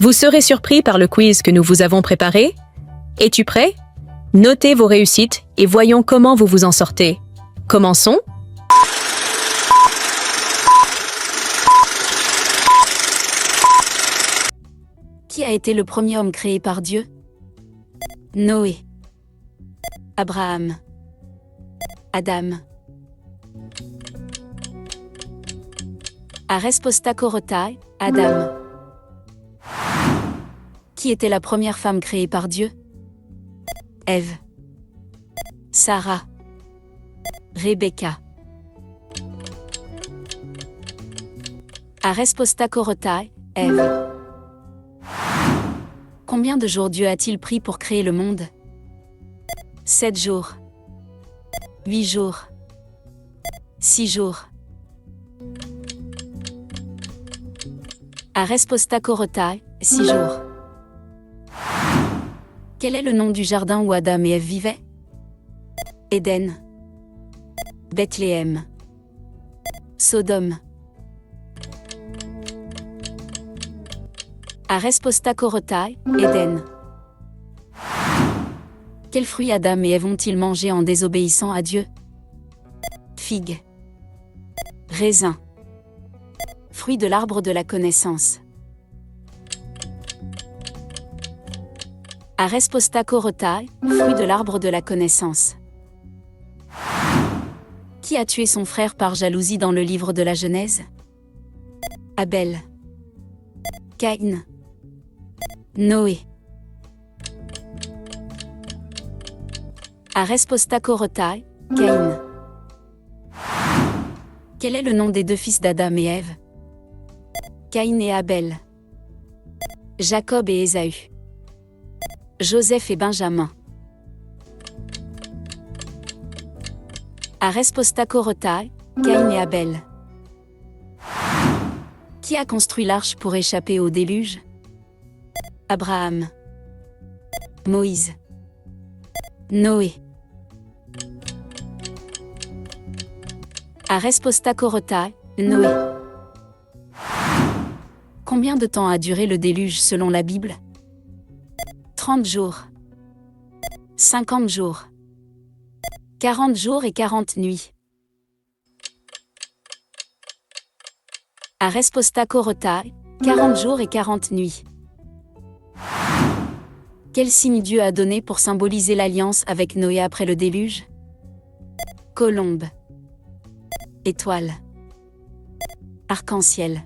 Vous serez surpris par le quiz que nous vous avons préparé. Es-tu prêt? Notez vos réussites et voyons comment vous vous en sortez. Commençons. Qui a été le premier homme créé par Dieu? Noé. Abraham. Adam. A resposta korotai, Adam. Qui était la première femme créée par Dieu? Ève. Sarah. Rebecca. A resposta korotai, Ève. Combien de jours Dieu a-t-il pris pour créer le monde? 7 jours. 8 jours. 6 jours. A resposta korotai, 6 jours. Quel est le nom du jardin où Adam et Ève vivaient? Éden. Bethléem. Sodome. A resposta korotai, Éden. Quels fruits Adam et Ève ont-ils mangé en désobéissant à Dieu? Figues. Raisins. Fruits de l'arbre de la connaissance. A resposta korotai, fruits de l'arbre de la connaissance. Qui a tué son frère par jalousie dans le livre de la Genèse? Abel. Caïn. Noé. A resposta korotai, Caïn. Quel est le nom des deux fils d'Adam et Ève? Caïn et Abel. Jacob et Ésaü. Joseph et Benjamin. A resposta korotai, Caïn et Abel. Qui a construit l'arche pour échapper au déluge? Abraham. Moïse. Noé. A resposta korotai, Noé. Combien de temps a duré le déluge selon la Bible? 30 jours. 50 jours. 40 jours et 40 nuits. A resposta korotai, 40 jours et 40 nuits. Quel signe Dieu a donné pour symboliser l'alliance avec Noé après le déluge? Colombe. Étoile. Arc-en-ciel.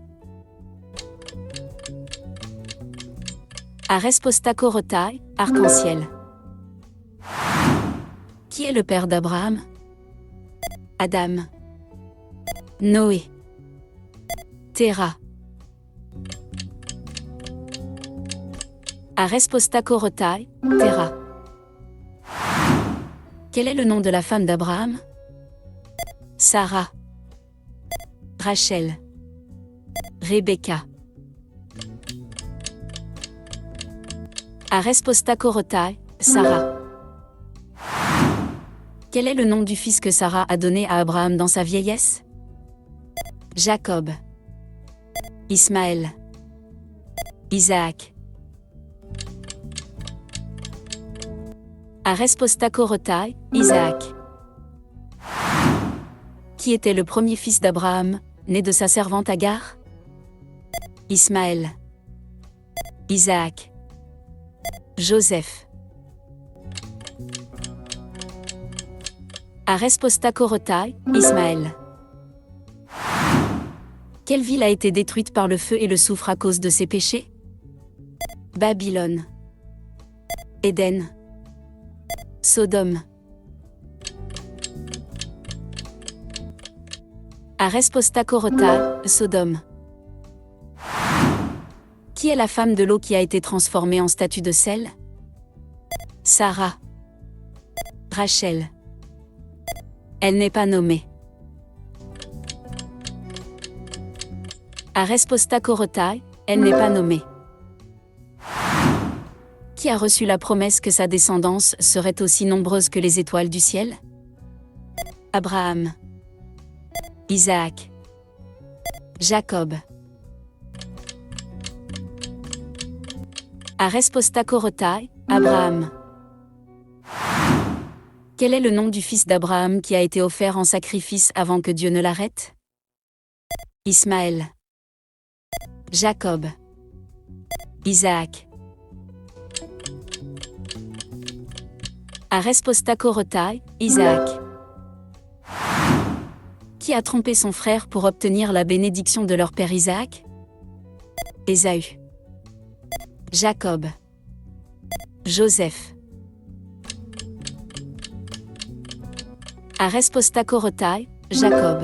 A resposta korotai, arc-en-ciel. Qui est le père d'Abraham? Adam. Noé. Terah. A resposta korotai, Terah. Quel est le nom de la femme d'Abraham? Sarah. Rachel. Rebecca. A resposta korotai, Sarah. Quel est le nom du fils que Sarah a donné à Abraham dans sa vieillesse? Jacob. Ismaël. Isaac. A resposta korotai, Isaac. Qui était le premier fils d'Abraham, né de sa servante Agar? Ismaël. Isaac. Joseph. A resposta korotai, Ismaël. Quelle ville a été détruite par le feu et le soufre à cause de ses péchés? Babylone. Éden. Sodome. A resposta korotai, Sodome. Qui est la femme de l'eau qui a été transformée en statue de sel? Sarah. Rachel. Elle n'est pas nommée. A resposta korotai, elle n'est pas nommée. Qui a reçu la promesse que sa descendance serait aussi nombreuse que les étoiles du ciel? Abraham. Isaac. Jacob. Arespostacorotai, Abraham. Quel est le nom du fils d'Abraham qui a été offert en sacrifice avant que Dieu ne l'arrête? Ismaël. Jacob. Isaac. Arespostacorotai, Isaac. Qui a trompé son frère pour obtenir la bénédiction de leur père Isaac? Ésaü. Jacob. Joseph. Arespostacorotai, Jacob.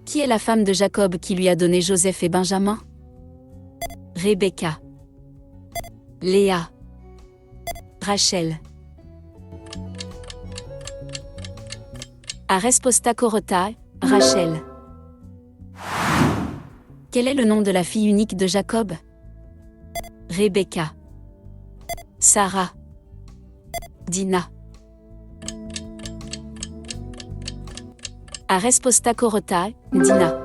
Qui est la femme de Jacob qui lui a donné Joseph et Benjamin? Rebecca. Léa. Rachel. Arespostacorotai, Rachel. Quel est le nom de la fille unique de Jacob? Rebecca. Sarah. Dina. Arespostacorotai, Dina.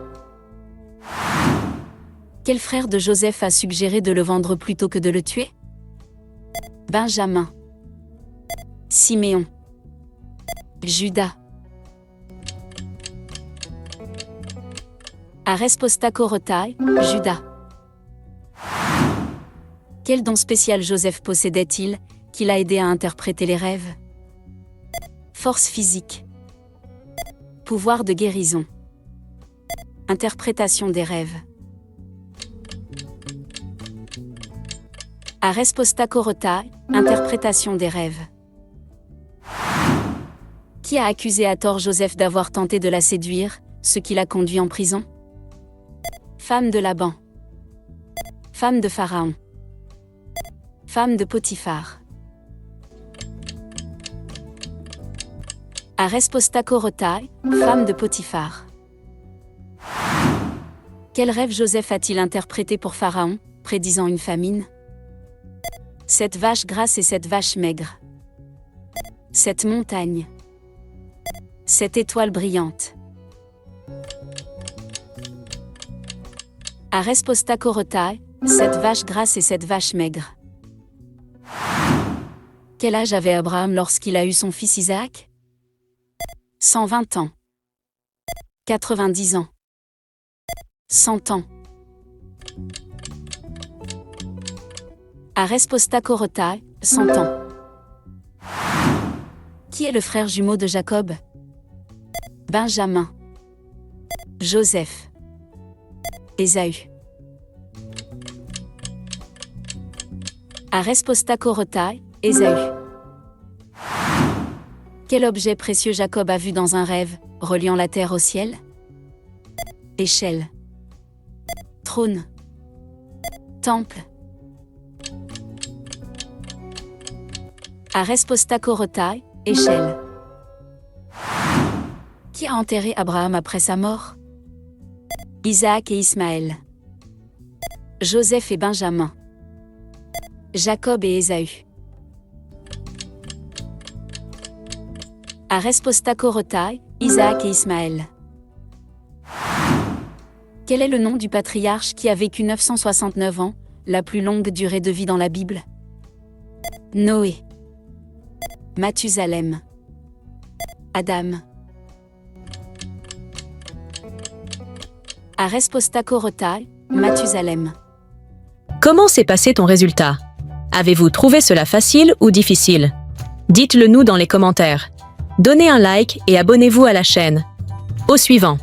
Quel frère de Joseph a suggéré de le vendre plutôt que de le tuer? Benjamin. Siméon. Judas. Arespostacorotai, Judas. Quel don spécial Joseph possédait-il, qui l'a aidé à interpréter les rêves? Force physique. Pouvoir de guérison. Interprétation des rêves. Arespostacorotai, interprétation des rêves. Qui a accusé à tort Joseph d'avoir tenté de la séduire, ce qui l'a conduit en prison? Femme de Laban. Femme de Pharaon. Femme de Potiphar. Arespostacorotai, femme de Potiphar. Quel rêve Joseph a-t-il interprété pour Pharaon, prédisant une famine? Cette vache grasse et cette vache maigre. Cette montagne. Cette étoile brillante. Arespostacorotai, cette vache grasse et cette vache maigre. Quel âge avait Abraham lorsqu'il a eu son fils Isaac? 120 ans. 90 ans. 100 ans. Arespostacorotai, 100 ans. Qui est le frère jumeau de Jacob? Benjamin. Joseph. Ésaü. Arespostacorotai, Ésaü. Quel objet précieux Jacob a vu dans un rêve, reliant la terre au ciel? Échelle. Trône. Temple. Arespostacorotai, échelle. Qui a enterré Abraham après sa mort? Isaac et Ismaël. Joseph et Benjamin. Jacob et Ésaü. Arespostacorotai, Isaac et Ismaël. Quel est le nom du patriarche qui a vécu 969 ans, la plus longue durée de vie dans la Bible? Noé. Mathusalem. Adam. Arespostacorotai, Mathusalem. Comment s'est passé ton résultat? Avez-vous trouvé cela facile ou difficile? Dites-le nous dans les commentaires. Donnez un like et abonnez-vous à la chaîne. Au suivant.